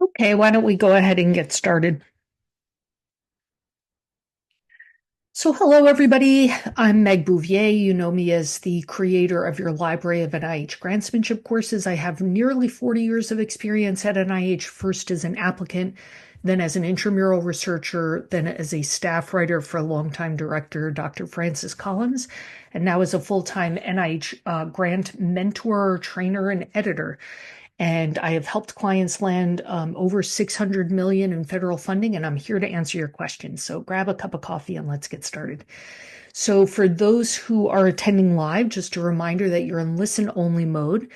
Okay, why don't we go ahead and get started? So, hello, everybody. I'm Meg Bouvier. You know me as the creator of your library of NIH grantsmanship courses. I have nearly 40 years of experience at NIH, first as an applicant, then as an intramural researcher, then as a staff writer for longtime director, Dr. Francis Collins, and now as a full-time NIH grant mentor, trainer, and editor. And I have helped clients land over 600 million in federal funding, and I'm here to answer your questions. So grab a cup of coffee and let's get started. So for those who are attending live, just a reminder that you're in listen only mode.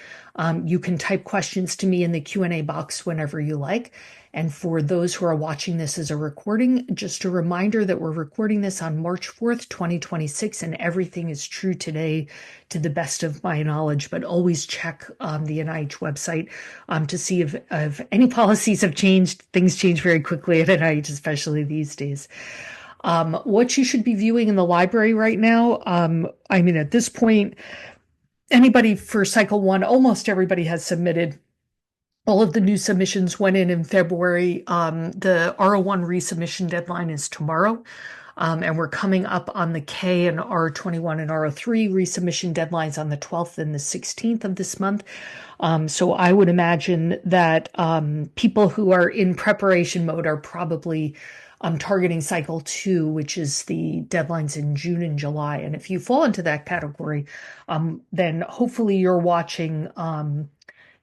You can type questions to me in the Q&A box whenever you like. And for those who are watching this as a recording, just a reminder that we're recording this on March 4th, 2026, and everything is true today to the best of my knowledge, but always check the NIH website to see if any policies have changed. Things change very quickly at NIH, especially these days. What you should be viewing in the library right now, at this point, anybody for cycle one, almost everybody has submitted. All of the new submissions went in February. The R01 resubmission deadline is tomorrow. And we're coming up on the K and R21 and R03 resubmission deadlines on the 12th and the 16th of this month. So I would imagine that people who are in preparation mode are probably targeting cycle two, which is the deadlines in June and July. And if you fall into that category, then hopefully you're watching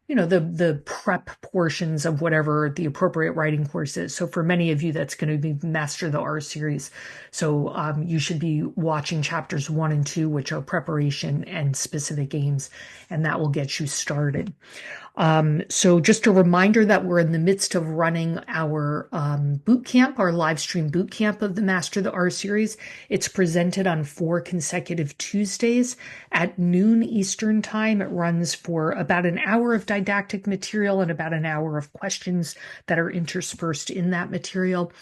the prep portions of whatever the appropriate writing course is. So for many of you, that's going to be Master the R series. So you should be watching chapters 1 and 2, which are preparation and specific aims, and that will get you started. So just a reminder that we're in the midst of running our boot camp, our live stream boot camp of the Master the R series. It's presented on 4 consecutive Tuesdays at noon Eastern time. It runs for about an hour of didactic material and about an hour of questions that are interspersed in that material.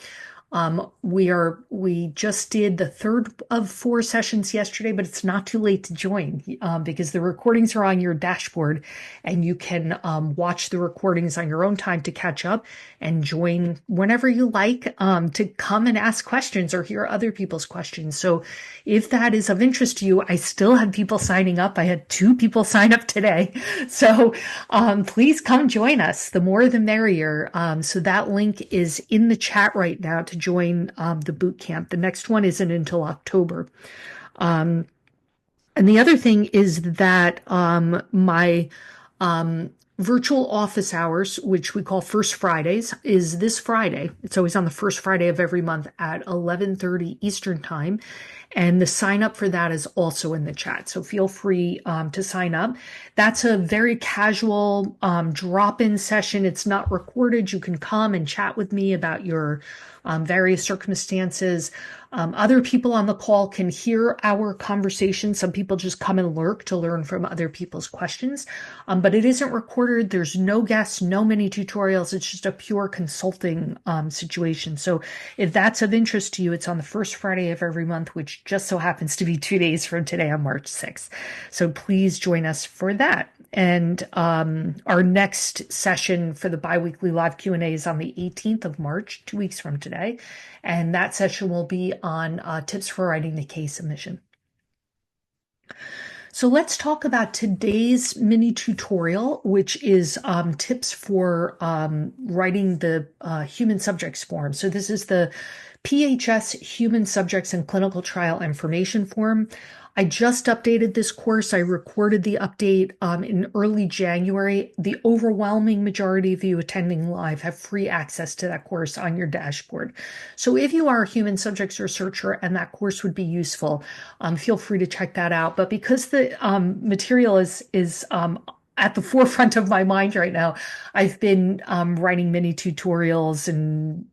We just did the third of 4 sessions yesterday, but it's not too late to join because the recordings are on your dashboard and you can watch the recordings on your own time to catch up and join whenever you like to come and ask questions or hear other people's questions. So if that is of interest to you, I still have people signing up. I had 2 people sign up today. So please come join us. The more the merrier. So that link is in the chat right now to join the boot camp. The next one isn't until October. And the other thing is that my virtual office hours, which we call First Fridays, is this Friday. It's always on the first Friday of every month at 11:30 Eastern Time. And the sign up for that is also in the chat. So feel free to sign up. That's a very casual drop-in session. It's not recorded. You can come and chat with me about your various circumstances. Other people on the call can hear our conversation. Some people just come and lurk to learn from other people's questions. But it isn't recorded. There's no guests, no mini tutorials. It's just a pure consulting situation. So if that's of interest to you, it's on the first Friday of every month, which just so happens to be 2 days from today on March 6th. So please join us for that. And our next session for the biweekly live Q&A is on the 18th of March, 2 weeks from today. And that session will be on tips for writing the case submission. So let's talk about today's mini tutorial, which is tips for writing the human subjects form. So this is the PHS Human Subjects and Clinical Trial Information Form. I just updated this course. I recorded the update in early January. The overwhelming majority of you attending live have free access to that course on your dashboard. So if you are a human subjects researcher and that course would be useful, feel free to check that out. But because the material is at the forefront of my mind right now, I've been writing mini tutorials, and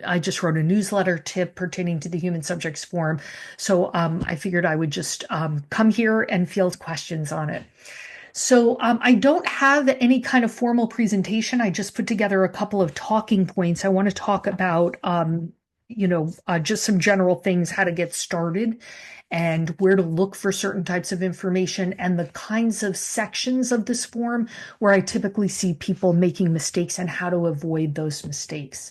I just wrote a newsletter tip pertaining to the human subjects form. So I figured I would just come here and field questions on it. So I don't have any kind of formal presentation. I just put together a couple of talking points. I want to talk about just some general things, how to get started and where to look for certain types of information and the kinds of sections of this form where I typically see people making mistakes and how to avoid those mistakes.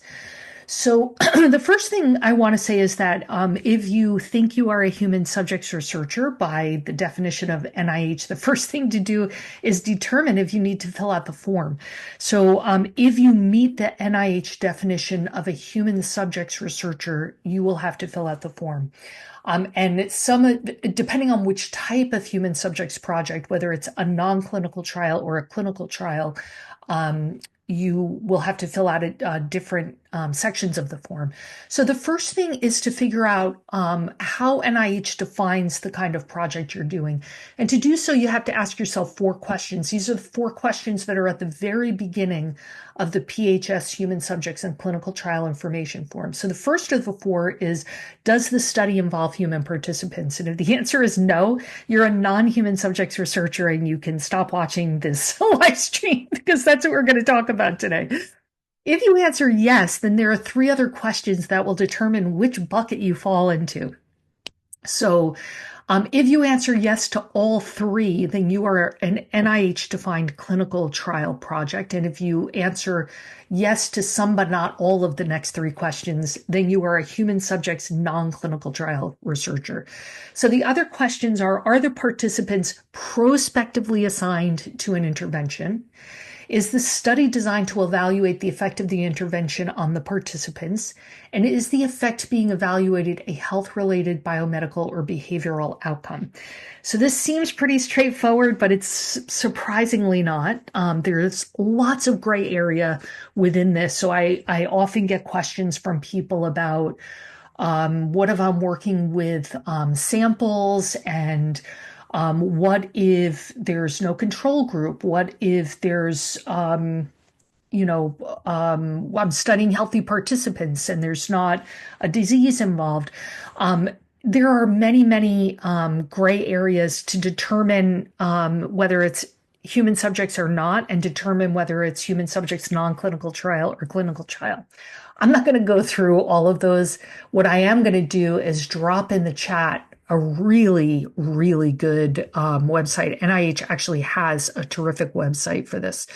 So the first thing I want to say is that if you think you are a human subjects researcher by the definition of NIH, the first thing to do is determine if you need to fill out the form. So if you meet the NIH definition of a human subjects researcher, you will have to fill out the form. And depending on which type of human subjects project, whether it's a non-clinical trial or a clinical trial, you will have to fill out different sections of the form. So the first thing is to figure out how NIH defines the kind of project you're doing. And to do so, you have to ask yourself 4 questions. These are the 4 questions that are at the very beginning of the PHS Human Subjects and Clinical Trial Information Form. So the first of the 4 is, does the study involve human participants? And if the answer is no, you're a non-human subjects researcher and you can stop watching this live stream because that's what we're going to talk about today. If you answer yes, then there are 3 other questions that will determine which bucket you fall into. So if you answer yes to all 3, then you are an NIH-defined clinical trial project. And if you answer yes to some but not all of the next 3 questions, then you are a human subjects non-clinical trial researcher. So the other questions are the participants prospectively assigned to an intervention? Is the study designed to evaluate the effect of the intervention on the participants? And is the effect being evaluated a health-related, biomedical, or behavioral outcome? So this seems pretty straightforward, but it's surprisingly not. There's lots of gray area within this. So I often get questions from people about what if I'm working with samples and what if there's no control group? What if there's, I'm studying healthy participants and there's not a disease involved? There are many, many gray areas to determine whether it's human subjects or not, and determine whether it's human subjects non-clinical trial or clinical trial. I'm not going to go through all of those. What I am going to do is drop in the chat a really, really good website. NIH actually has a terrific website for this.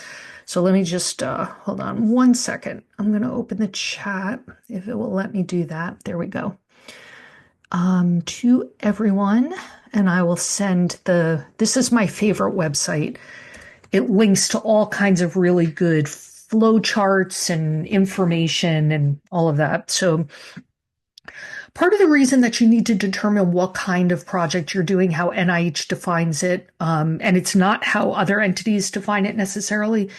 So let me just hold on 1 second. I'm going to open the chat if it will let me do that. There we go. To everyone, and I will send this is my favorite website. It links to all kinds of really good flow charts and information and all of that. So part of the reason that you need to determine what kind of project you're doing, how NIH defines it, and it's not how other entities define it necessarily,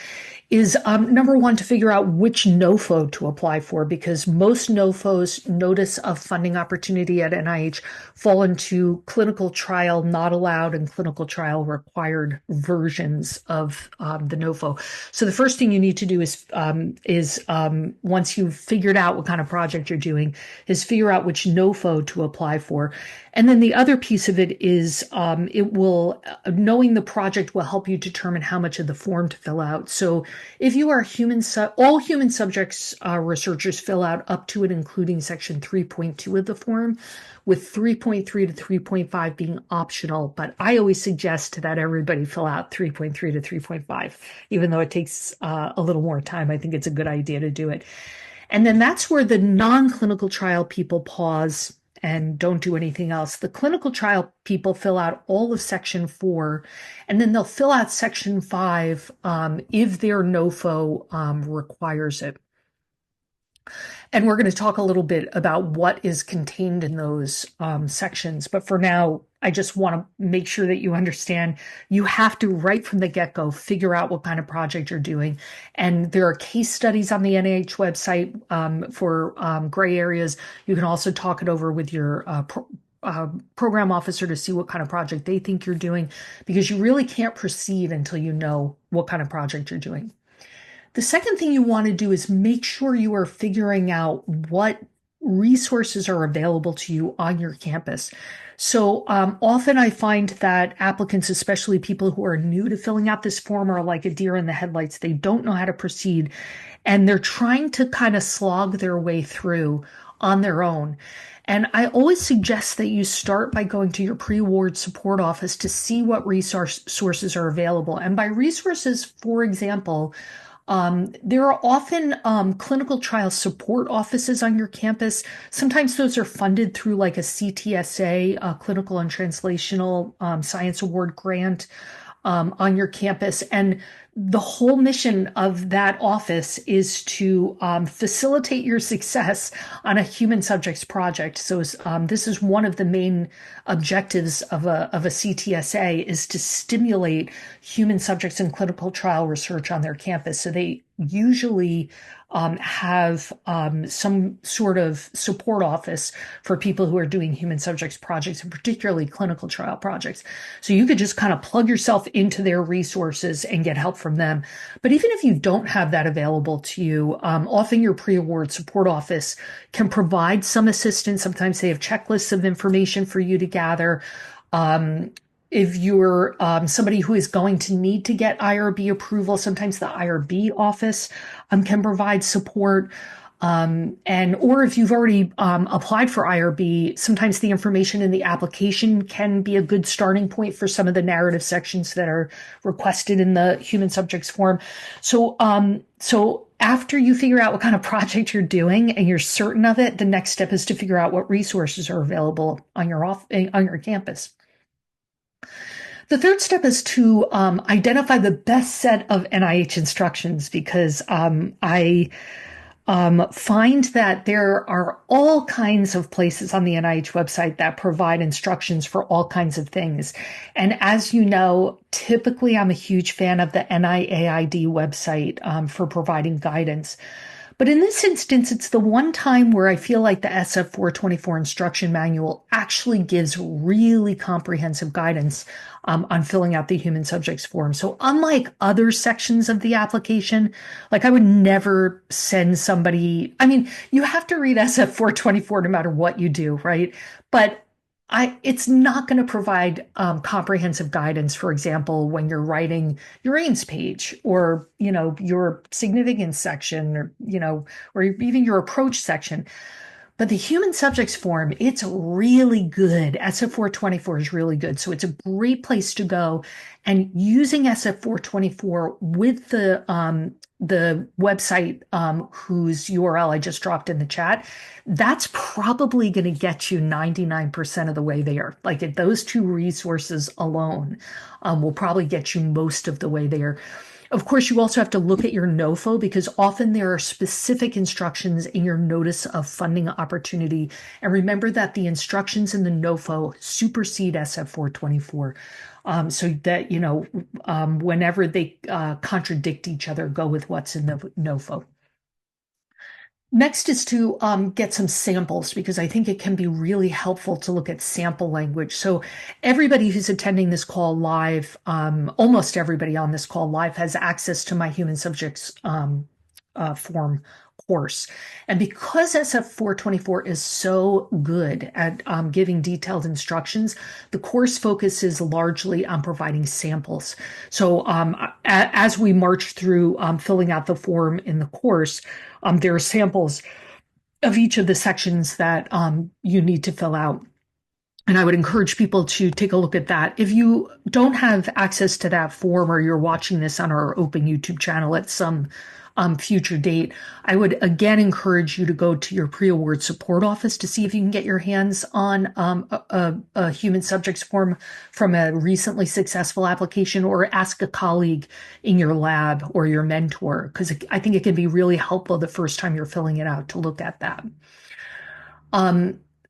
is number 1, to figure out which NOFO to apply for, because most NOFOs, notice of funding opportunity at NIH, fall into clinical trial not allowed and clinical trial required versions of the NOFO. So the first thing you need to do is once you've figured out what kind of project you're doing, is figure out which NOFO to apply for. And then the other piece of it is knowing the project will help you determine how much of the form to fill out. So if you are all human subjects researchers fill out up to and including section 3.2 of the form, with 3.3 to 3.5 being optional. But I always suggest that everybody fill out 3.3 to 3.5, even though it takes a little more time. I think it's a good idea to do it. And then that's where the non-clinical trial people pause and don't do anything else. The clinical trial people fill out all of section 4, and then they'll fill out section 5 if their NOFO requires it. And we're going to talk a little bit about what is contained in those sections. But for now, I just want to make sure that you understand you have to, right from the get-go, figure out what kind of project you're doing. And there are case studies on the NIH website for gray areas. You can also talk it over with your program officer to see what kind of project they think you're doing, because you really can't proceed until you know what kind of project you're doing. The second thing you want to do is make sure you are figuring out what resources are available to you on your campus. So often I find that applicants, especially people who are new to filling out this form, are like a deer in the headlights. They don't know how to proceed, and they're trying to kind of slog their way through on their own. And I always suggest that you start by going to your pre-award support office to see what resources are available. And by resources, for example, there are often clinical trial support offices on your campus. Sometimes those are funded through like a CTSA, Clinical and Translational Science Award grant on your campus. And the whole mission of that office is to facilitate your success on a human subjects project. So this is one of the main objectives of a CTSA is to stimulate human subjects in clinical trial research on their campus. So they usually have some sort of support office for people who are doing human subjects projects, and particularly clinical trial projects. So you could just kind of plug yourself into their resources and get help from them. But even if you don't have that available to you, often your pre-award support office can provide some assistance. Sometimes they have checklists of information for you to gather. If you're somebody who is going to need to get IRB approval, sometimes the IRB office can provide support. Or if you've already applied for IRB, sometimes the information in the application can be a good starting point for some of the narrative sections that are requested in the human subjects form. So after you figure out what kind of project you're doing and you're certain of it, the next step is to figure out what resources are available on your campus. The third step is to identify the best set of NIH instructions, because I find that there are all kinds of places on the NIH website that provide instructions for all kinds of things. And as you know, typically I'm a huge fan of the NIAID website for providing guidance. But in this instance, it's the one time where I feel like the SF 424 instruction manual actually gives really comprehensive guidance on filling out the human subjects form. So unlike other sections of the application, like I would never send somebody, I mean, you have to read SF 424 no matter what you do, right? But it's not going to provide comprehensive guidance, for example, when you're writing your aims page or, your significance section or even your approach section. But the human subjects form, it's really good. SF424 is really good. So it's a great place to go. And using SF424 with the website whose URL I just dropped in the chat, that's probably going to get you 99% of the way there. Like those two resources alone will probably get you most of the way there. Of course, you also have to look at your NOFO, because often there are specific instructions in your notice of funding opportunity. And remember that the instructions in the NOFO supersede SF 424. So that, whenever they contradict each other, go with what's in the NOFO. Next is to get some samples, because I think it can be really helpful to look at sample language. So everybody who's attending this call live, almost everybody on this call live, has access to my human subjects form course. And because SF424 is so good at giving detailed instructions, the course focuses largely on providing samples. So as we march through filling out the form in the course, there are samples of each of the sections that you need to fill out. And I would encourage people to take a look at that. If you don't have access to that form, or you're watching this on our open YouTube channel at some future date, I would again encourage you to go to your pre-award support office to see if you can get your hands on a human subjects form from a recently successful application, or ask a colleague in your lab or your mentor, because I think it can be really helpful the first time you're filling it out to look at that.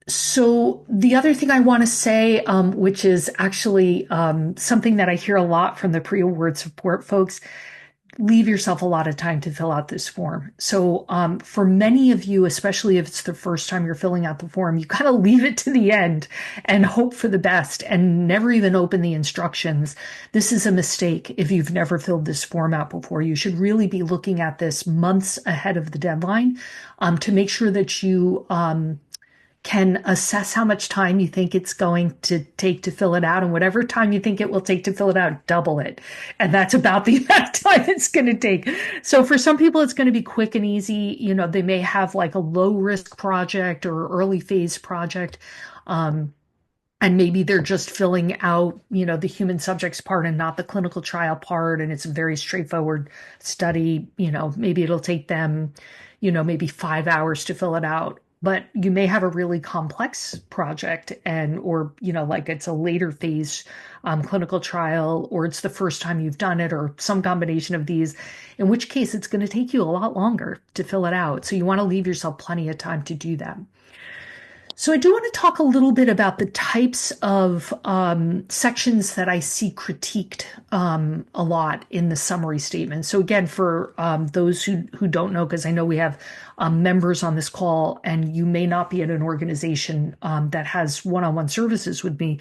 So the other thing I want to say, which is actually something that I hear a lot from the pre-award support folks, leave yourself a lot of time to fill out this form. So for many of you, especially if it's the first time you're filling out the form, you kind of leave it to the end and hope for the best and never even open the instructions. This is a mistake if you've never filled this form out before. You should really be looking at this months ahead of the deadline to make sure that you can assess how much time you think it's going to take to fill it out. And whatever time you think it will take to fill it out, double it. And that's about the amount of time it's going to take. So for some people, it's going to be quick and easy. They may have like a low risk project or early phase project. And maybe they're just filling out, the human subjects part and not the clinical trial part. And it's a very straightforward study. Maybe it'll take them, maybe 5 hours to fill it out. But you may have a really complex project or, like it's a later phase clinical trial, or it's the first time you've done it, or some combination of these, in which case it's going to take you a lot longer to fill it out. So you want to leave yourself plenty of time to do that. So I do want to talk a little bit about the types of sections that I see critiqued a lot in the summary statement. So again, for those who don't know, because I know we have members on this call, and you may not be at an organization that has one-on-one services with me,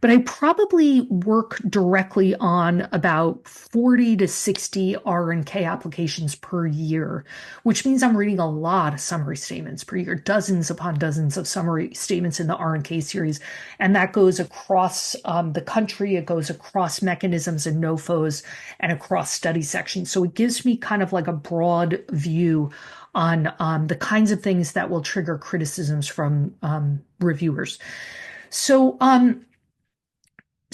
but I probably work directly on about 40 to 60 R&K applications per year, which means I'm reading a lot of summary statements per year, dozens upon dozens of summary statements in the R&K series. And that goes across the country. It goes across mechanisms and NOFOs and across study sections. So it gives me kind of like a broad view on the kinds of things that will trigger criticisms from reviewers. So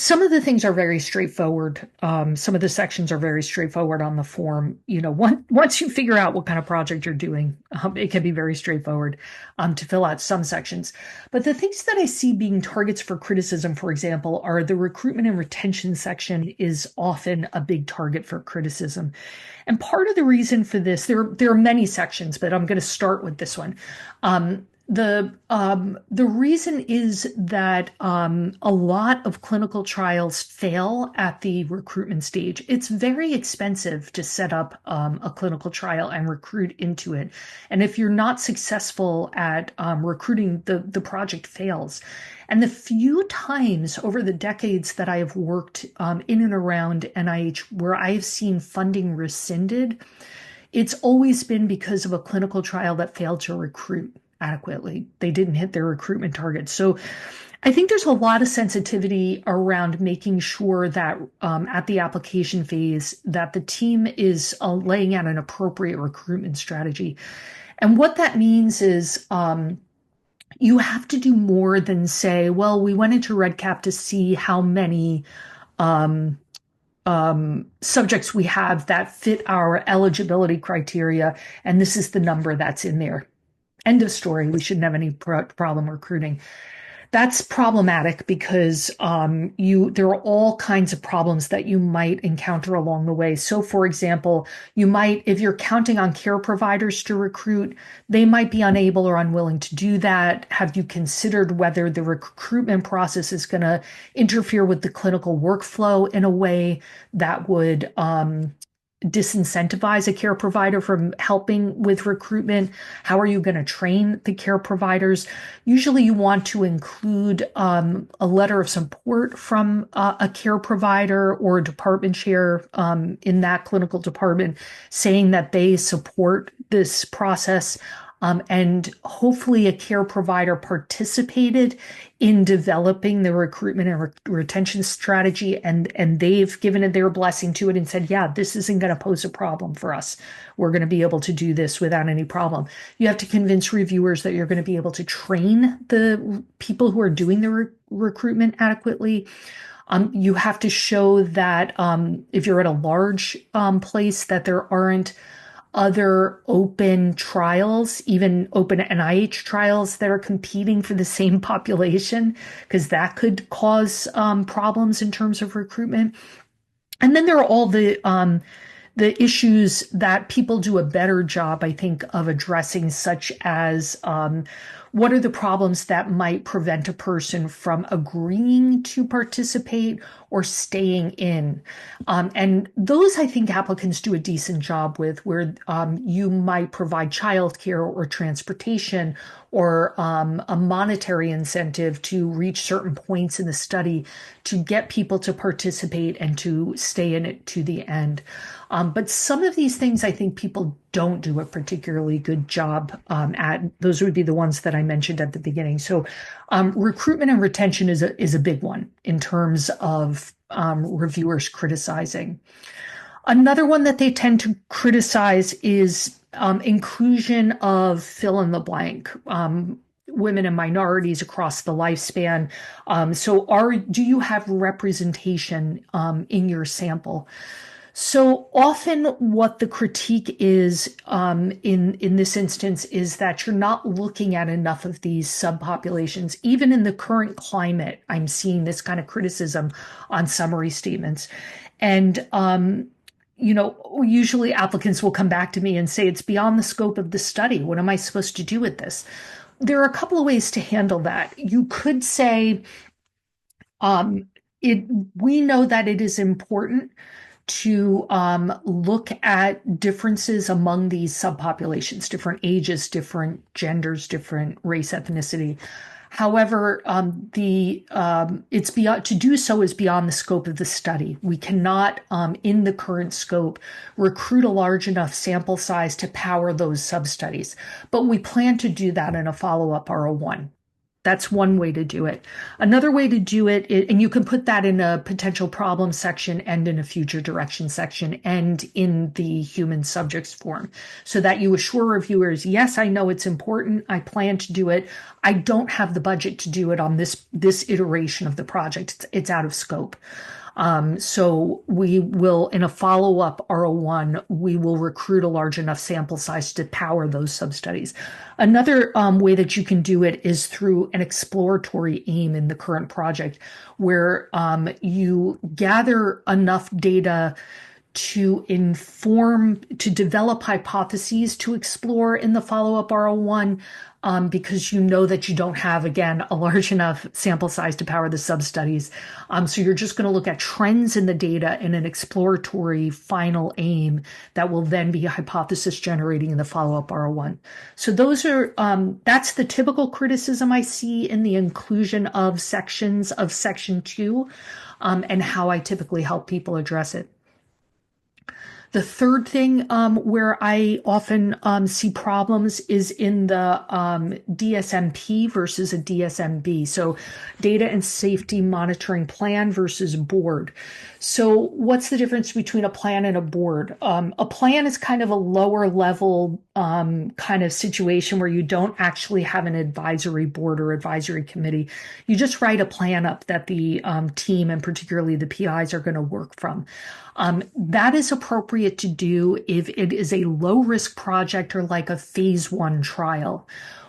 some of the things are very straightforward. Some of the sections are very straightforward on the form. Once you figure out what kind of project you're doing, it can be very straightforward to fill out some sections. But the things that I see being targets for criticism, for example, are the recruitment and retention section is often a big target for criticism. And part of the reason for this, there are many sections, but I'm going to start with this one. The reason is that a lot of clinical trials fail at the recruitment stage. It's very expensive to set up a clinical trial and recruit into it. And if you're not successful at recruiting, the project fails. And the few times over the decades that I have worked in and around NIH where I have seen funding rescinded, it's always been because of a clinical trial that failed to recruit adequately. They didn't hit their recruitment targets. So I think there's a lot of sensitivity around making sure that at the application phase that the team is laying out an appropriate recruitment strategy. And what that means is you have to do more than say, well, we went into REDCap to see how many subjects we have that fit our eligibility criteria, and this is the number that's in there. End of story. We shouldn't have any problem recruiting. That's problematic because there are all kinds of problems that you might encounter along the way. So, for example, if you're counting on care providers to recruit, they might be unable or unwilling to do that. Have you considered whether the recruitment process is going to interfere with the clinical workflow in a way that would disincentivize a care provider from helping with recruitment? How are you going to train the care providers? Usually you want to include a letter of support from a care provider or a department chair in that clinical department saying that they support this process. And hopefully a care provider participated in developing the recruitment and retention strategy, and they've given it their blessing to it and said, yeah, this isn't going to pose a problem for us. We're going to be able to do this without any problem. You have to convince reviewers that you're going to be able to train the people who are doing the recruitment adequately. You have to show that if you're at a large place, that there aren't other open trials, even open NIH trials that are competing for the same population, because that could cause problems in terms of recruitment. And then there are all the issues that people do a better job, I think, of addressing, such as what are the problems that might prevent a person from agreeing to participate or staying in? And those, I think, applicants do a decent job with, where you might provide childcare or transportation or a monetary incentive to reach certain points in the study to get people to participate and to stay in it to the end. But some of these things I think people don't do a particularly good job at. Those would be the ones that I mentioned at the beginning. So recruitment and retention is a big one in terms of reviewers criticizing. Another one that they tend to criticize is inclusion of fill in the blank. Women and minorities across the lifespan. Do you have representation in your sample? So often what the critique is in this instance is that you're not looking at enough of these subpopulations. Even in the current climate, I'm seeing this kind of criticism on summary statements. And usually applicants will come back to me and say, it's beyond the scope of the study. What am I supposed to do with this? There are a couple of ways to handle that. You could say, we know that it is important to look at differences among these subpopulations, different ages, different genders, different race, ethnicity. However, it's beyond to do so is beyond the scope of the study. We cannot, in the current scope, recruit a large enough sample size to power those sub-studies. But we plan to do that in a follow-up R01. That's one way to do it. Another way to do it, and you can put that in a potential problem section and in a future direction section and in the human subjects form, so that you assure reviewers, yes, I know it's important. I plan to do it. I don't have the budget to do it on this iteration of the project. It's out of scope. So we will, in a follow-up R01, we will recruit a large enough sample size to power those sub-studies. Another way that you can do it is through an exploratory aim in the current project, where you gather enough data to develop hypotheses to explore in the follow-up R01, because you know that you don't have, again, a large enough sample size to power the sub-studies. So you're just going to look at trends in the data in an exploratory final aim that will then be hypothesis generating in the follow-up R01. So that's the typical criticism I see in the inclusion of sections of Section 2, and how I typically help people address it. The third thing where I often see problems is in the DSMP versus a DSMB. So data and safety monitoring plan versus board. So what's the difference between a plan and a board? A plan is kind of a lower level kind of situation where you don't actually have an advisory board or advisory committee. You just write a plan up that the team, and particularly the PIs, are going to work from. That is appropriate to do if it is a low risk project or like a phase 1 trial.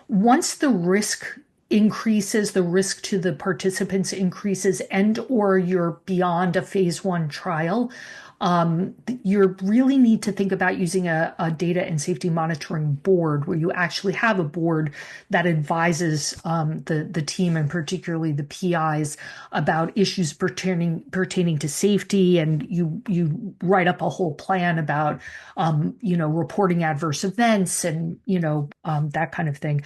Once the risk increases, the risk to the participants increases, and or you're beyond a phase 1 trial, you really need to think about using a data and safety monitoring board, where you actually have a board that advises the team, and particularly the PIs, about issues pertaining to safety, and you write up a whole plan about reporting adverse events and that kind of thing.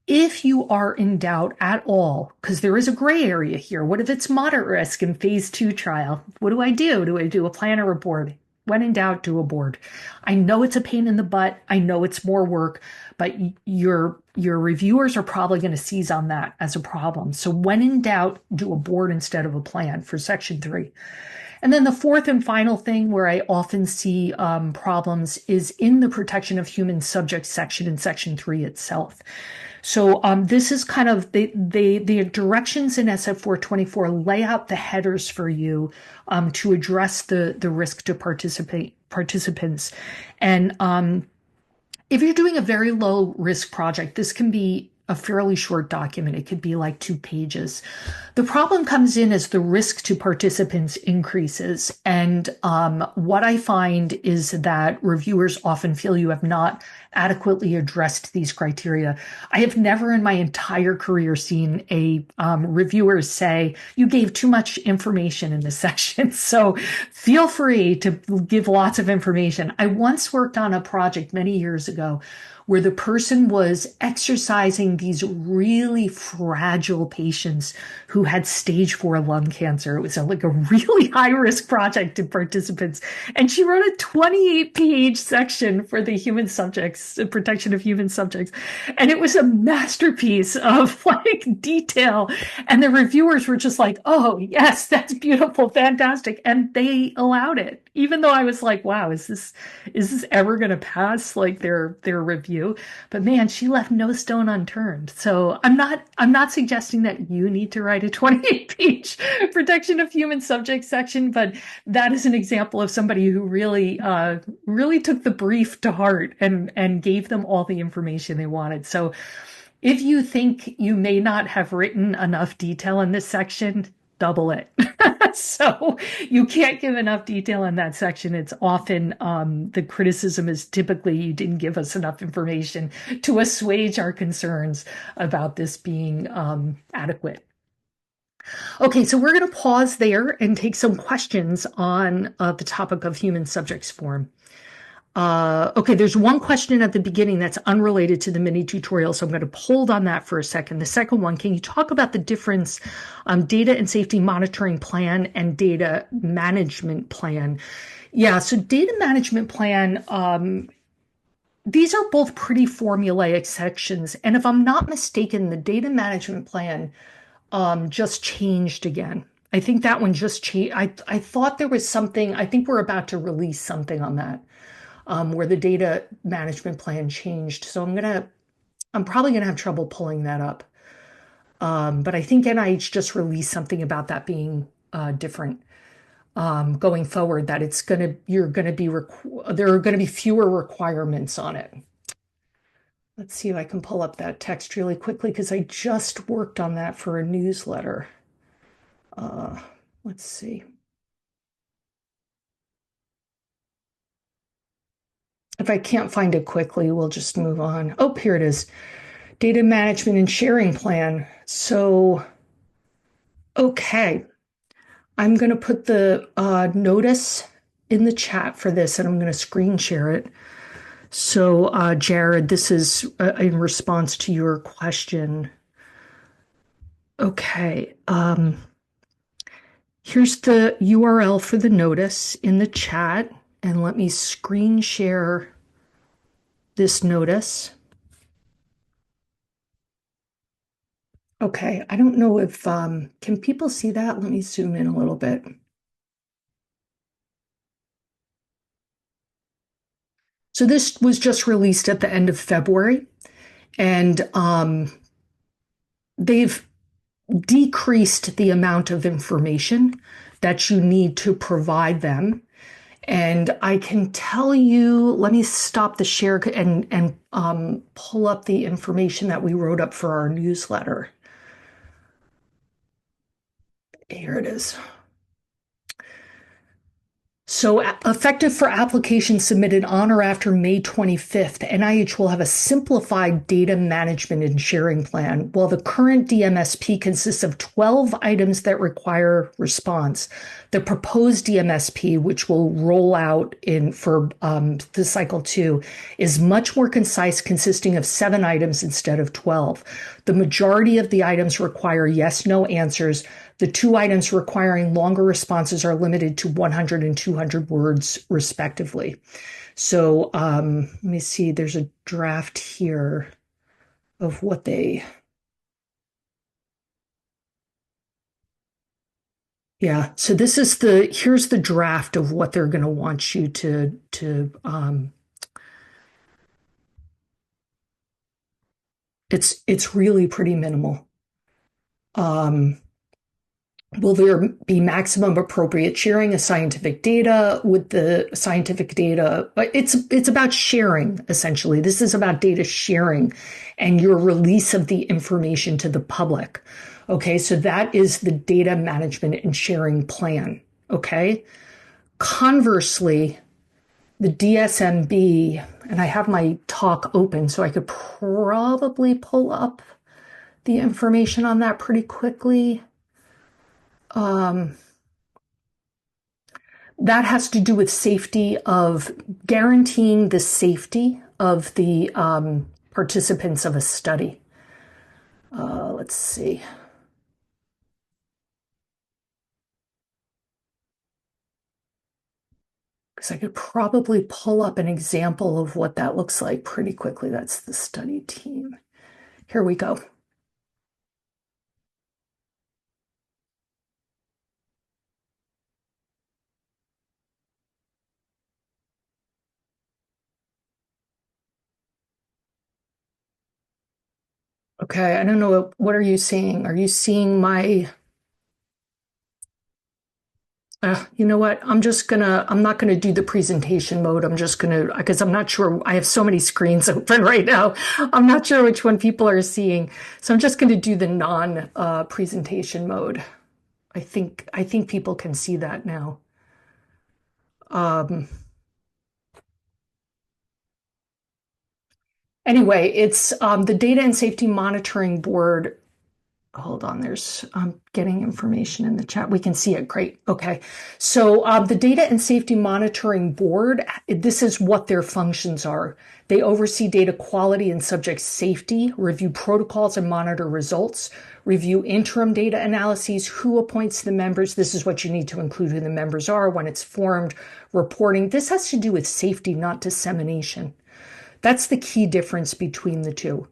If you are in doubt at all, because there is a gray area here, what if it's moderate risk in phase 2 trial? What do I do? Do I do a plan or a board? When in doubt, do a board. I know it's a pain in the butt. I know it's more work, but your reviewers are probably going to seize on that as a problem. So when in doubt, do a board instead of a plan for Section 3. And then the fourth and final thing where I often see problems is in the protection of human subjects section in Section 3 itself. So this is kind of the directions in SF 424 lay out the headers for you to address the risk to participants. And if you're doing a very low risk project, this can be a fairly short document. It could be like 2 pages. The problem comes in as the risk to participants increases. And what I find is that reviewers often feel you have not adequately addressed these criteria. I have never in my entire career seen a reviewer say, you gave too much information in this section. So feel free to give lots of information. I once worked on a project many years ago where the person was exercising on these really fragile patients who had stage 4 lung cancer. It was like a really high risk project in participants. And she wrote a 28-page section for the human subjects, the protection of human subjects. And it was a masterpiece of like detail. And the reviewers were just like, oh, yes, that's beautiful, fantastic. And they allowed it, even though I was like, wow, is this ever going to pass like their review? But man, she left no stone unturned. So I'm not suggesting that you need to write a 28-page protection of human subjects section, but that is an example of somebody who really took the brief to heart and gave them all the information they wanted. So if you think you may not have written enough detail in this section, double it. So you can't give enough detail in that section. It's often the criticism is typically you didn't give us enough information to assuage our concerns about this being adequate. Okay, so we're going to pause there and take some questions on the topic of human subjects form. Okay, there's one question at the beginning that's unrelated to the mini tutorial, so I'm going to hold on that for a second. The second one, can you talk about the difference data and safety monitoring plan and data management plan? Yeah, so data management plan, these are both pretty formulaic sections. And if I'm not mistaken, the data management plan just changed again. I think that one just changed. I thought there was something, I think we're about to release something on that. Where the data management plan changed. So I'm probably gonna have trouble pulling that up. But I think NIH just released something about that being different going forward. That there are gonna be fewer requirements on it. Let's see if I can pull up that text really quickly because I just worked on that for a newsletter. Let's see. If I can't find it quickly, we'll just move on. Oh, here it is. Data management and sharing plan. So, okay. I'm going to put the notice in the chat for this, and I'm going to screen share it. So, Jared, this is in response to your question. Okay. Here's the URL for the notice in the chat, and let me screen share this notice. Okay, I don't know if, can people see that? Let me zoom in a little bit. So this was just released at the end of February, and they've decreased the amount of information that you need to provide them. And I can tell you, let me stop the share and pull up the information that we wrote up for our newsletter. Here it is. So effective for applications submitted on or after May 25th, NIH will have a simplified data management and sharing plan. While the current DMSP consists of 12 items that require response, the proposed DMSP, which will roll out for the cycle 2, is much more concise, consisting of 7 items instead of 12. The majority of the items require yes/no answers. The 2 items requiring longer responses are limited to 100 and 200 words, respectively. So let me see, there's a draft here of what they... Yeah, so this is here's the draft of what they're going to want you to it's really pretty minimal. Will there be maximum appropriate sharing of scientific data with the scientific data? It's about sharing, essentially. This is about data sharing and your release of the information to the public. Okay, so that is the data management and sharing plan. Okay. Conversely, the DSMB, and I have my talk open, so I could probably pull up the information on that pretty quickly. That has to do with safety of guaranteeing the safety of the participants of a study. Let's see, because I could probably pull up an example of what that looks like pretty quickly. That's the study team. Here we go. Okay, I don't know, what are you seeing? Are you seeing my, you know what? I'm not gonna do the presentation mode. I'm just gonna, because I'm not sure, I have so many screens open right now. I'm not sure which one people are seeing. So I'm just gonna do the presentation mode. I think people can see that now. Um, anyway, it's the Data and Safety Monitoring Board. Hold on, there's getting information in the chat. We can see it. Great. Okay. So the Data and Safety Monitoring Board, this is what their functions are. They oversee data quality and subject safety, review protocols and monitor results, review interim data analyses, who appoints the members. This is what you need to include who the members are, when it's formed, reporting. This has to do with safety, not dissemination. That's the key difference between the two.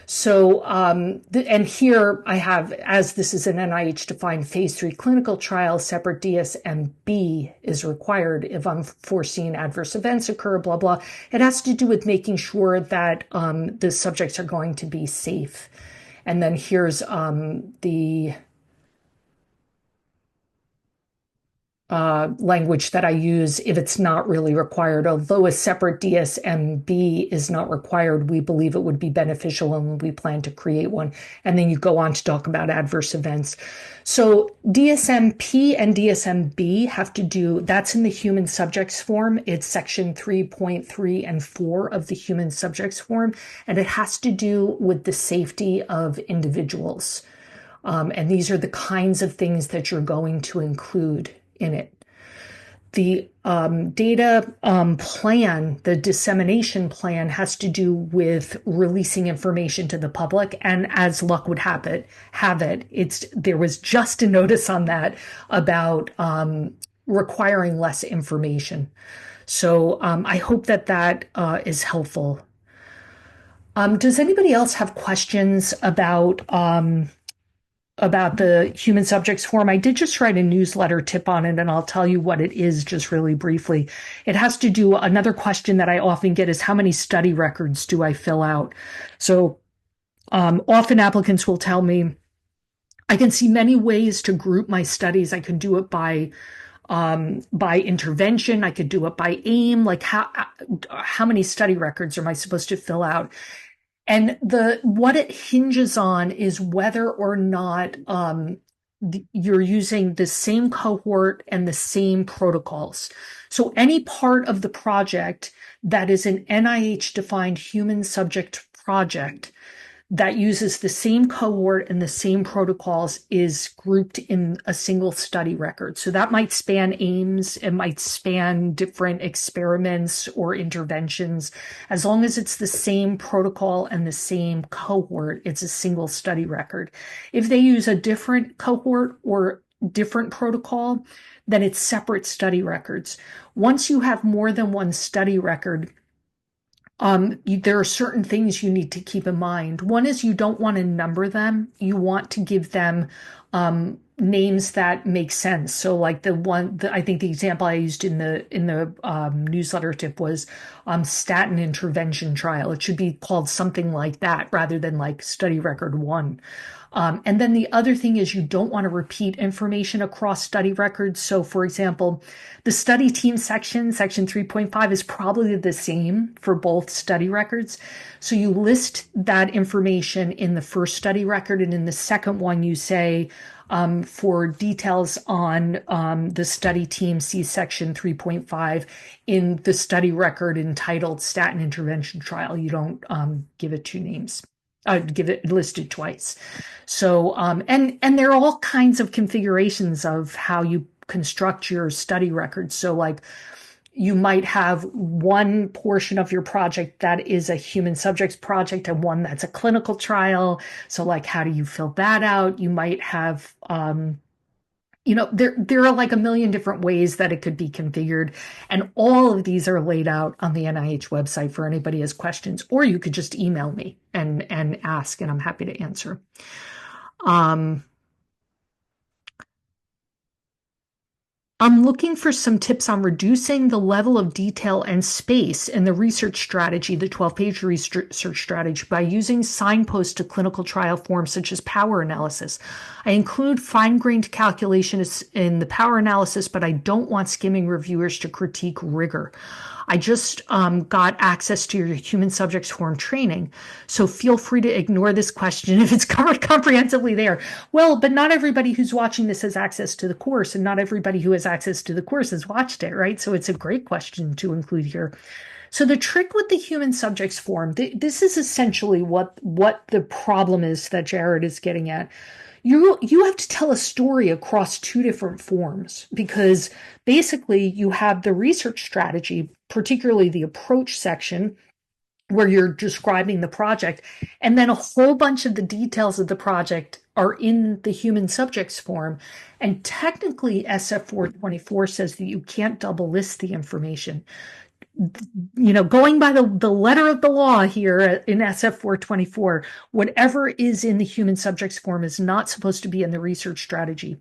So, and here I have, as this is an NIH defined phase 3 clinical trial, separate DSMB is required if unforeseen adverse events occur, blah, blah. It has to do with making sure that the subjects are going to be safe. And then here's the language that I use if it's not really required. Although a separate DSMB is not required, we believe it would be beneficial and we plan to create one. And then you go on to talk about adverse events. So DSMP and DSMB have to do, that's in the human subjects form. It's section 3.3 and 4 of the human subjects form. And it has to do with the safety of individuals. And these are the kinds of things that you're going to include in it. The data plan, the dissemination plan, has to do with releasing information to the public. And as luck would have it, there was just a notice on that about requiring less information. So I hope that is helpful. Does anybody else have questions about the human subjects form? I did just write a newsletter tip on it, and I'll tell you what it is just really briefly. It has to do, another question that I often get is, how many study records do I fill out? So often applicants will tell me, I can see many ways to group my studies. I can do it by intervention. I could do it by aim. Like how many study records am I supposed to fill out? And what it hinges on is whether or not you're using the same cohort and the same protocols. So any part of the project that is an NIH-defined human subject project that uses the same cohort and the same protocols is grouped in a single study record. So that might span aims, it might span different experiments or interventions. As long as it's the same protocol and the same cohort, it's a single study record. If they use a different cohort or different protocol, then it's separate study records. Once you have more than one study record, there are certain things you need to keep in mind. One is you don't want to number them. You want to give them names that make sense. So, like I think the example I used in the newsletter tip was statin intervention trial. It should be called something like that rather than like study record 1. And then the other thing is you don't want to repeat information across study records. So, for example, the study team section 3.5, is probably the same for both study records. So you list that information in the first study record, and in the second one, you say, for details on the study team, see section 3.5 in the study record entitled Statin Intervention Trial. You don't give it two names. Give it listed twice. So, and there are all kinds of configurations of how you construct your study records. So like You might have one portion of your project that is a human subjects project and one that's a clinical trial. So like, how do you fill that out? You might have, there are like a million different ways that it could be configured. And all of these are laid out on the NIH website for anybody who has questions, or you could just email me and ask, and I'm happy to answer. Um, I'm looking for some tips on reducing the level of detail and space in the research strategy, the 12-page research strategy, by using signposts to clinical trial forms such as power analysis. I include fine-grained calculations in the power analysis, but I don't want skimming reviewers to critique rigor. I just got access to your human subjects form training, so feel free to ignore this question if it's covered comprehensively there. Well, but not everybody who's watching this has access to the course, and not everybody who has access to the course has watched it, right? So it's a great question to include here. So the trick with the human subjects form, this is essentially what the problem is that Jared is getting at. You have to tell a story across two different forms, because basically you have the research strategy, particularly the approach section, where you're describing the project, and then a whole bunch of the details of the project are in the human subjects form. And technically, SF 424 says that you can't double list the information. Going by the letter of the law here in SF 424, whatever is in the human subjects form is not supposed to be in the research strategy.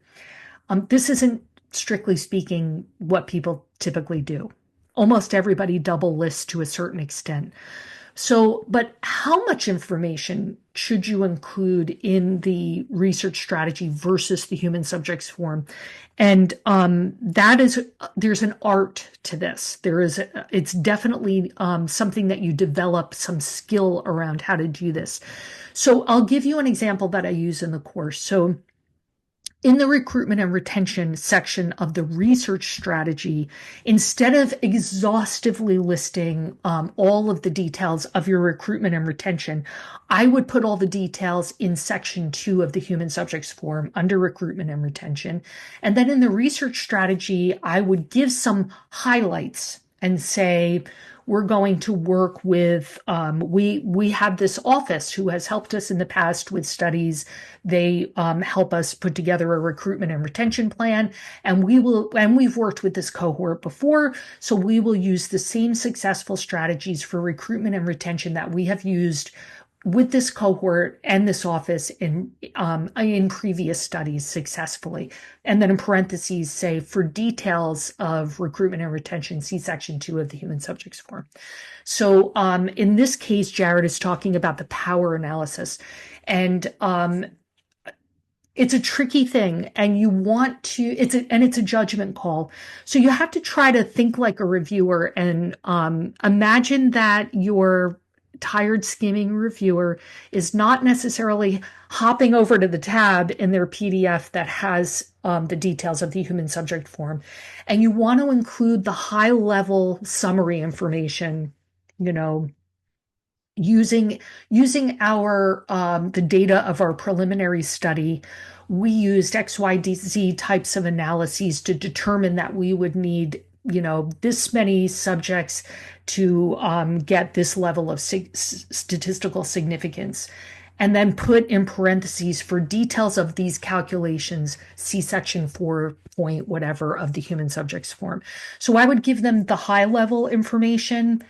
This isn't, strictly speaking, what people typically do. Almost everybody double lists to a certain extent. So, but how much information should you include in the research strategy versus the human subjects form? And there's an art to this. It's definitely something that you develop some skill around how to do this. So I'll give you an example that I use in the course. So in the recruitment and retention section of the research strategy, instead of exhaustively listing all of the details of your recruitment and retention, I would put all the details in section 2 of the human subjects form under recruitment and retention. And then in the research strategy, I would give some highlights and say, we're going to work with, we have this office who has helped us in the past with studies. They help us put together a recruitment and retention plan, and we've worked with this cohort before, so we will use the same successful strategies for recruitment and retention that we have used with this cohort and this office in previous studies successfully. And then in parentheses, say, for details of recruitment and retention, see section 2 of the human subjects form. So in this case, Jared is talking about the power analysis. And it's a tricky thing, and it's a judgment call. So you have to try to think like a reviewer and imagine that your tired skimming reviewer is not necessarily hopping over to the tab in their PDF that has the details of the human subject form. And you want to include the high level summary information, using our the data of our preliminary study. We used XYZ types of analyses to determine that we would need this many subjects to get this level of statistical significance. And then put in parentheses, for details of these calculations, see section 4 point whatever of the human subjects form. So I would give them the high level information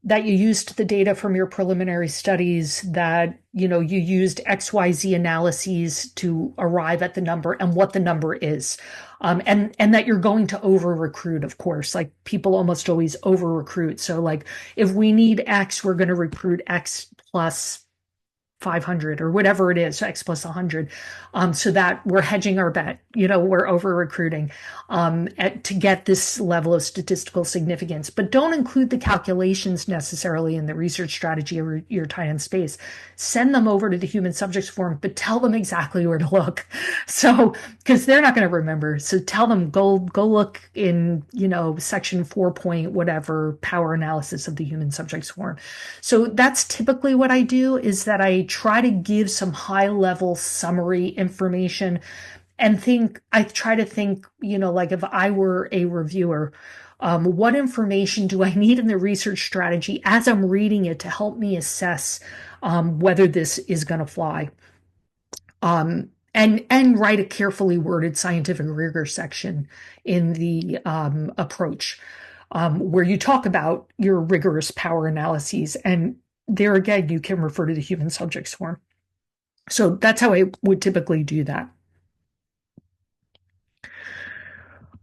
that you used the data from your preliminary studies, that you used XYZ analyses to arrive at the number and what the number is, and that you're going to over recruit, of course. Like, people almost always over recruit. So like, if we need X, we're going to recruit X plus 500 or whatever it is, X plus 100, so that we're hedging our bet, we're over recruiting to get this level of statistical significance. But don't include the calculations necessarily in the research strategy or your time and space. Send them over to the human subjects form, but tell them exactly where to look. So, because they're not going to remember. So tell them, go look in, section 4 point whatever, power analysis of the human subjects form. So that's typically what I do, is that I try to give some high level summary information and I try to think, like, if I were a reviewer, What information do I need in the research strategy as I'm reading it to help me assess whether this is going to fly? And write a carefully worded scientific rigor section in the approach, where you talk about your rigorous power analyses. And there again, you can refer to the human subjects form. So that's how I would typically do that.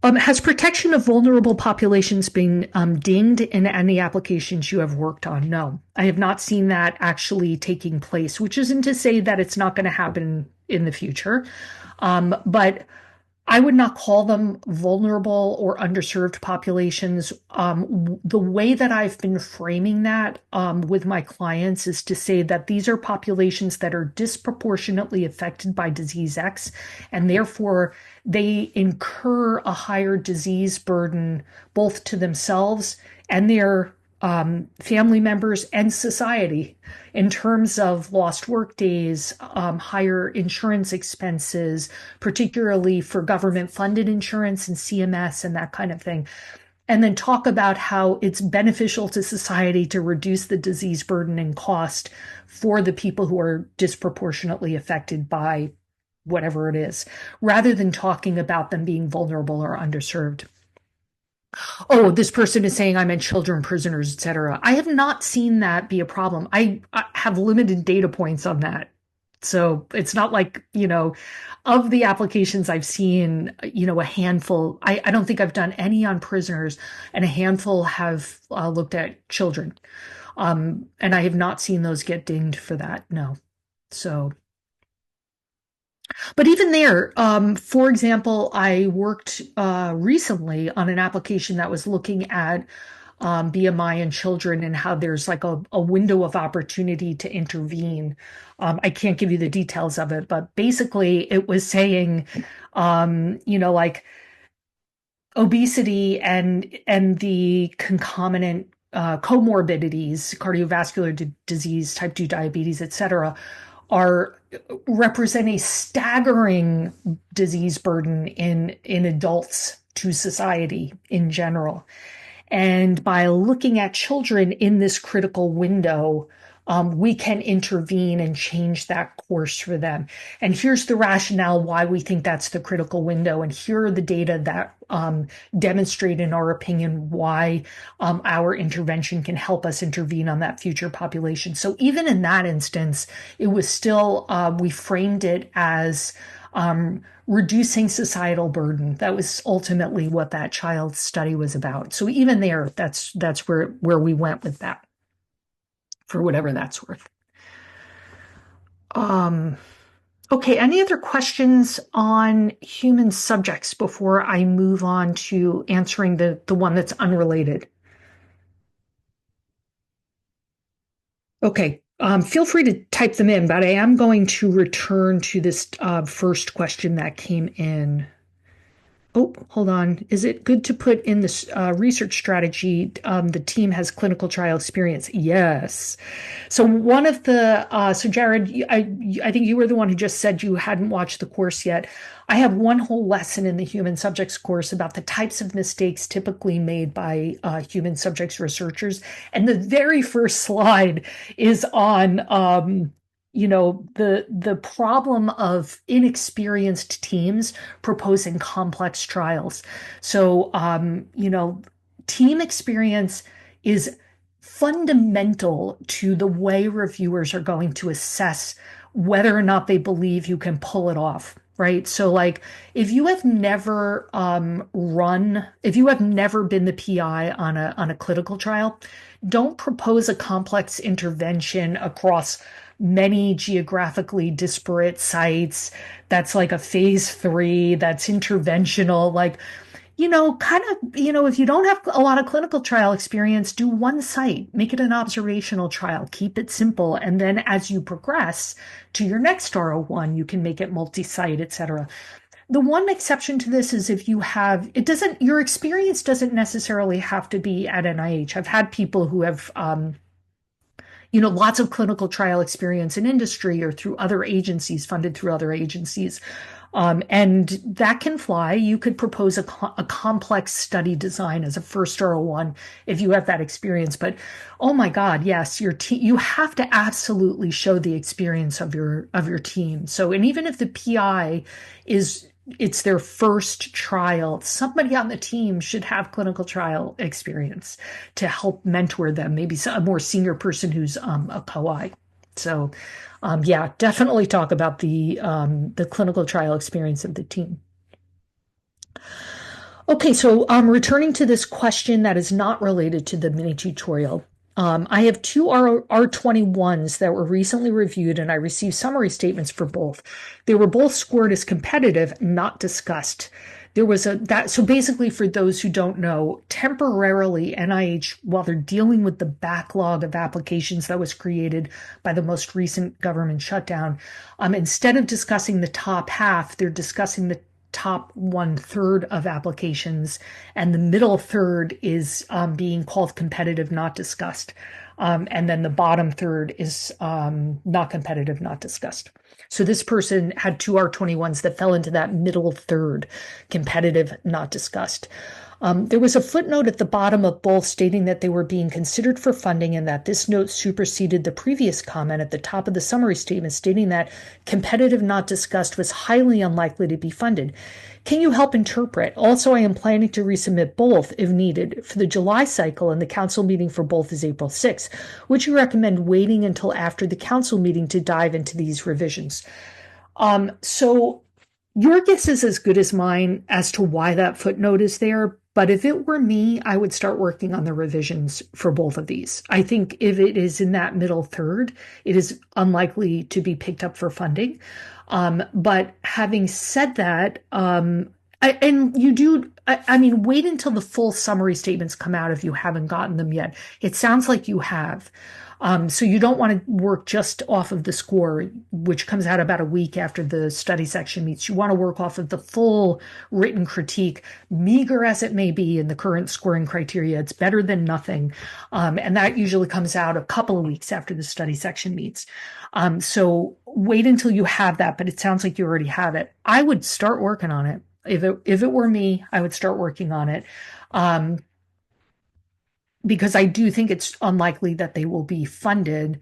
Has protection of vulnerable populations been dinged in any applications you have worked on? No, I have not seen that actually taking place, which isn't to say that it's not going to happen in the future. But I would not call them vulnerable or underserved populations. The way that I've been framing that with my clients is to say that these are populations that are disproportionately affected by disease X, and therefore they incur a higher disease burden both to themselves and their family members and society in terms of lost work days, higher insurance expenses, particularly for government funded insurance and CMS and that kind of thing. And then talk about how it's beneficial to society to reduce the disease burden and cost for the people who are disproportionately affected by whatever it is, rather than talking about them being vulnerable or underserved. Oh, this person is saying I meant children, prisoners, etc. I have not seen that be a problem. I have limited data points on that. So it's not like, of the applications I've seen, a handful, I don't think I've done any on prisoners, and a handful have looked at children. And I have not seen those get dinged for that. No. So. But even there, for example, I worked recently on an application that was looking at BMI in children and how there's like a window of opportunity to intervene. I can't give you the details of it, but basically it was saying, like obesity and the concomitant comorbidities, cardiovascular disease, type 2 diabetes, et cetera, represent a staggering disease burden in adults to society in general. And by looking at children in this critical window, we can intervene and change that course for them. And here's the rationale why we think that's the critical window. And here are the data that demonstrate, in our opinion, why our intervention can help us intervene on that future population. So even in that instance, it was still, we framed it as reducing societal burden. That was ultimately what that child's study was about. So even there, that's where we went with that, for whatever that's worth. Okay, any other questions on human subjects before I move on to answering the one that's unrelated? Okay, feel free to type them in, but I am going to return to this first question that came in. Oh, hold on. Is it good to put in this research strategy? The team has clinical trial experience. Yes. So one of the, so Jared, I think you were the one who just said you hadn't watched the course yet. I have one whole lesson in the human subjects course about the types of mistakes typically made by human subjects researchers. And the very first slide is on, the problem of inexperienced teams proposing complex trials. So, team experience is fundamental to the way reviewers are going to assess whether or not they believe you can pull it off. Right. So like if you have never if you have never been the PI on a clinical trial, don't propose a complex intervention across many geographically disparate sites. That's like a phase 3, that's interventional. Like, if you don't have a lot of clinical trial experience, do one site, make it an observational trial, keep it simple. And then as you progress to your next R01, you can make it multi-site, et cetera. The one exception to this is if you have, your experience doesn't necessarily have to be at NIH. I've had people who have, lots of clinical trial experience in industry or through other agencies, funded through other agencies. And that can fly. You could propose a complex study design as a first R01 if you have that experience. But oh my God, yes, your team, you have to absolutely show the experience of your team. So, and even if the PI is it's their first trial, somebody on the team should have clinical trial experience to help mentor them, maybe a more senior person who's a co-I. So, yeah, definitely talk about the clinical trial experience of the team. Okay, so returning to this question that is not related to the mini tutorial. I have two R21s that were recently reviewed, and I received summary statements for both. They were both scored as competitive, not discussed. There was a that so basically for those who don't know, temporarily NIH, while they're dealing with the backlog of applications that was created by the most recent government shutdown, instead of discussing the top half, they're discussing the top one third of applications, and the middle third is being called competitive, not discussed. And then the bottom third is not competitive, not discussed. So this person had two R21s that fell into that middle third, competitive, not discussed. There was a footnote at the bottom of both stating that they were being considered for funding and that this note superseded the previous comment at the top of the summary statement stating that competitive not discussed was highly unlikely to be funded. Can you help interpret? Also, I am planning to resubmit both if needed for the July cycle, and the council meeting for both is April 6th. Would you recommend waiting until after the council meeting to dive into these revisions? So your guess is as good as mine as to why that footnote is there. But if it were me, I would start working on the revisions for both of these. I think if it is in that middle third, it is unlikely to be picked up for funding. But having said that, and you do, I mean, wait until the full summary statements come out if you haven't gotten them yet. It sounds like you have. So you don't want to work just off of the score, which comes out about a week after the study section meets. You want to work off of the full written critique, meager as it may be in the current scoring criteria. It's better than nothing. And that usually comes out a couple of weeks after the study section meets. So wait until you have that, but it sounds like you already have it. I would start working on it. If it were me, I would start working on it. Because I do think it's unlikely that they will be funded.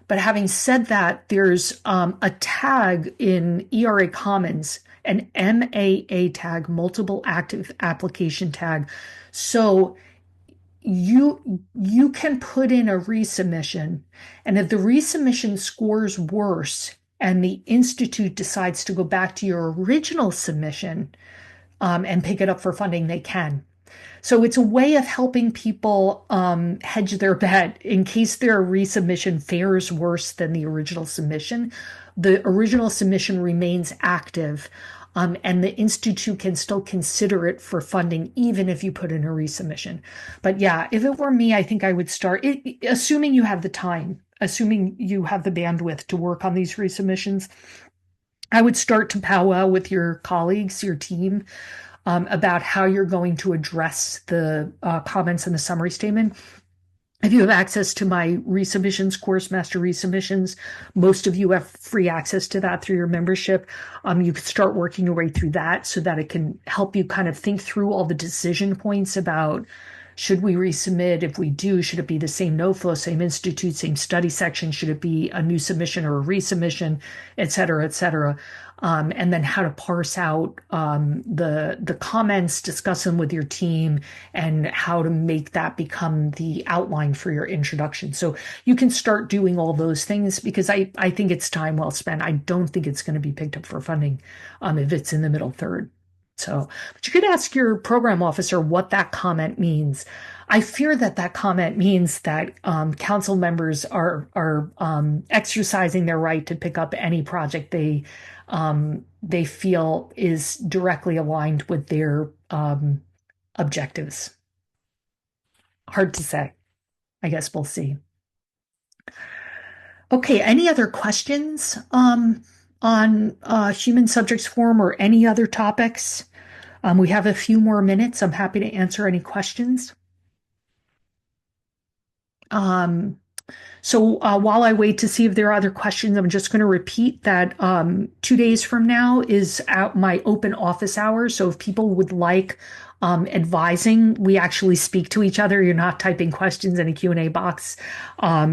But having said that, there's a tag in ERA Commons, an MAA tag, multiple active application tag. So you can put in a resubmission, and if the resubmission scores worse and the institute decides to go back to your original submission and pick it up for funding, they can. So it's a way of helping people hedge their bet in case their resubmission fares worse than the original submission. The original submission remains active, and the institute can still consider it for funding even if you put in a resubmission. But yeah, if it were me, I think I would start, assuming you have the time, assuming you have the bandwidth to work on these resubmissions. I would start to powwow with your colleagues, your team, about how you're going to address the comments in the summary statement. If you have access to my resubmissions course, Master Resubmissions, most of you have free access to that through your membership. You can start working your way through that so that it can help you kind of think through all the decision points about should we resubmit? If we do, should it be the same NOFO, same institute, same study section? Should it be a new submission or a resubmission, et cetera, et cetera? And then how to parse out the comments, discuss them with your team, and how to make that become the outline for your introduction. So you can start doing all those things because I think it's time well spent. I don't think it's going to be picked up for funding if it's in the middle third. So, but you could ask your program officer what that comment means. I fear that that comment means that council members are exercising their right to pick up any project they feel is directly aligned with their objectives. Hard to say. I guess we'll see. Okay, any other questions on human subjects forum or any other topics? We have a few more minutes. I'm happy to answer any questions. So while I wait to see if there are other questions, I'm just going to repeat that 2 days from now is at my open office hours. So if people would like advising, we actually speak to each other. You're not typing questions in a Q&A box.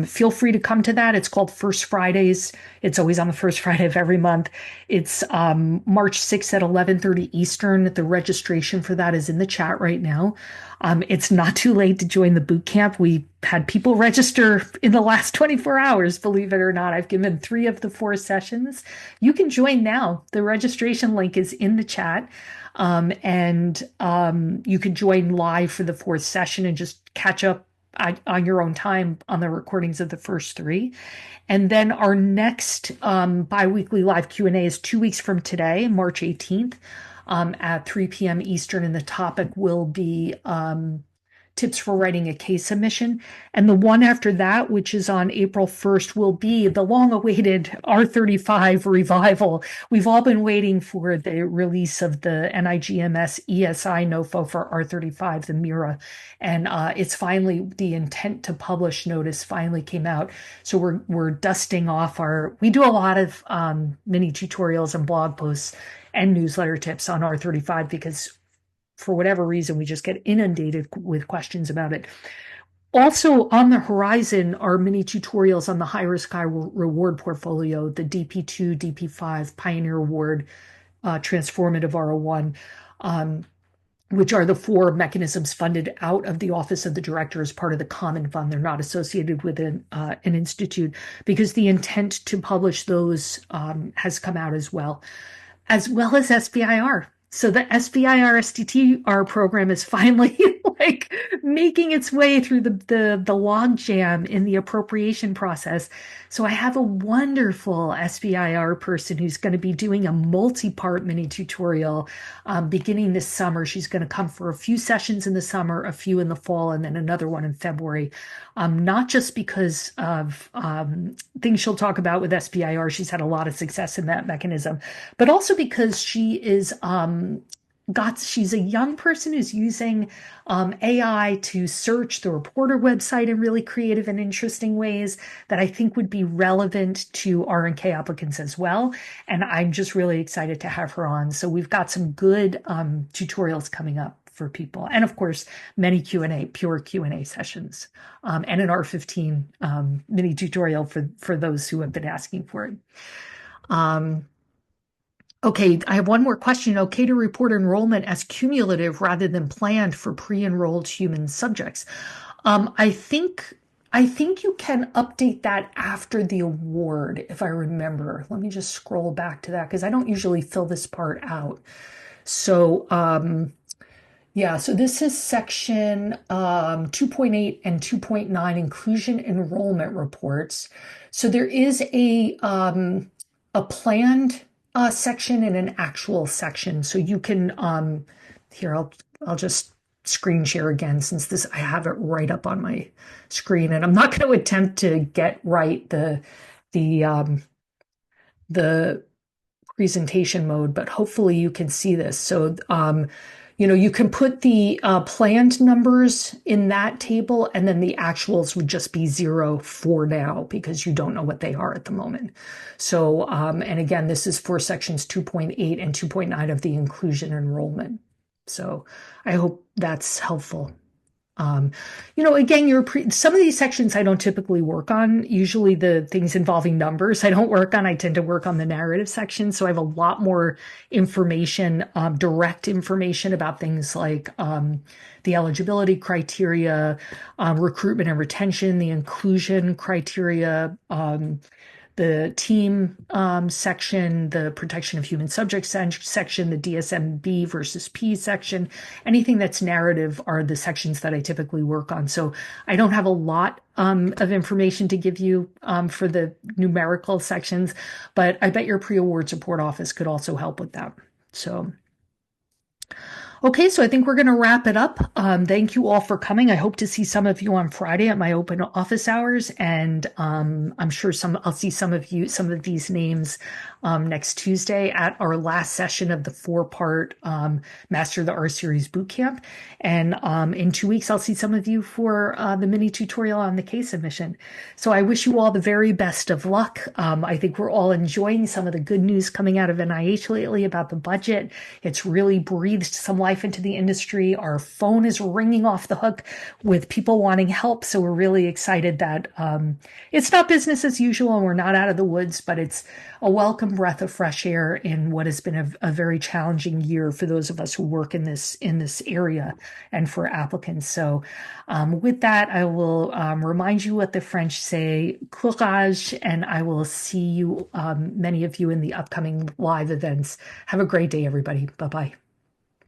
Feel free to come to that. It's called First Fridays. It's always on the first Friday of every month. It's March 6th at 11:30 Eastern. The registration for that is in the chat right now. It's not too late to join the boot camp. We had people register in the last 24 hours, believe it or not. I've given 3 of the 4 sessions. You can join now. The registration link is in the chat. And you can join live for the 4th session and just catch up on your own time on the recordings of the first 3. And then our next biweekly live Q&A is 2 weeks from today, March 18th, at 3 p.m. Eastern, and the topic will be tips for writing a case submission. And the one after that, which is on April 1st, will be the long-awaited R35 revival. We've all been waiting for the release of the NIGMS ESI NOFO for R35, the MIRA. And it's finally, the intent to publish notice finally came out. So we're dusting off we do a lot of mini tutorials and blog posts and newsletter tips on R35 because for whatever reason, we just get inundated with questions about it. Also on the horizon are mini tutorials on the high risk, high reward portfolio, the DP2, DP5, Pioneer Award, Transformative R01, which are the 4 mechanisms funded out of the Office of the Director as part of the Common Fund. They're not associated with an institute because the intent to publish those has come out as well as SBIR. So the SBIR STTR program is finally like making its way through the log jam in the appropriation process. So I have a wonderful SBIR person who's going to be doing a multi-part mini tutorial beginning this summer. She's going to come for a few sessions in the summer, a few in the fall, and then another one in February. Not just because of things she'll talk about with SBIR. She's had a lot of success in that mechanism, but also because she is she's a young person who's using AI to search the reporter website in really creative and interesting ways that I think would be relevant to R&K applicants as well. And I'm just really excited to have her on. So we've got some good tutorials coming up for people. And of course, many pure Q&A sessions, and an R15 mini tutorial for those who have been asking for it. Okay, I have one more question. Okay to report enrollment as cumulative rather than planned for pre-enrolled human subjects. I think you can update that after the award, if I remember. Let me just scroll back to that because I don't usually fill this part out. So yeah, so this is section 2.8 and 2.9 inclusion enrollment reports. So there is a planned section and an actual section. So you can here I'll just screen share again since I have it right up on my screen, and I'm not going to attempt to get right the presentation mode, but hopefully you can see this. So you can put the planned numbers in that table, and then the actuals would just be 0 for now because you don't know what they are at the moment. So, and again, this is for sections 2.8 and 2.9 of the inclusion enrollment. So I hope that's helpful. Again, some of these sections I don't typically work on. Usually the things involving numbers I don't work on. I tend to work on the narrative section. So I have a lot more information, direct information about things like the eligibility criteria, recruitment and retention, the inclusion criteria, the team section, the protection of human subjects section, the DSMB versus P section. Anything that's narrative are the sections that I typically work on. So I don't have a lot of information to give you for the numerical sections, but I bet your pre-award support office could also help with that. So, Okay, so I think we're going to wrap it up. Thank you all for coming. I hope to see some of you on Friday at my open office hours, and I'm sure I'll see some of you, some of these names next Tuesday at our last session of the four-part Master the R Series bootcamp. And in 2 weeks, I'll see some of you for the mini tutorial on the case submission. So I wish you all the very best of luck. I think we're all enjoying some of the good news coming out of NIH lately about the budget. It's really breathed some life into the industry. Our phone is ringing off the hook with people wanting help. So we're really excited that it's not business as usual and we're not out of the woods, but it's a welcome breath of fresh air in what has been a very challenging year for those of us who work in this area and for applicants. So with that, I will remind you what the French say, courage, and I will see you, many of you, in the upcoming live events. Have a great day, everybody. Bye-bye.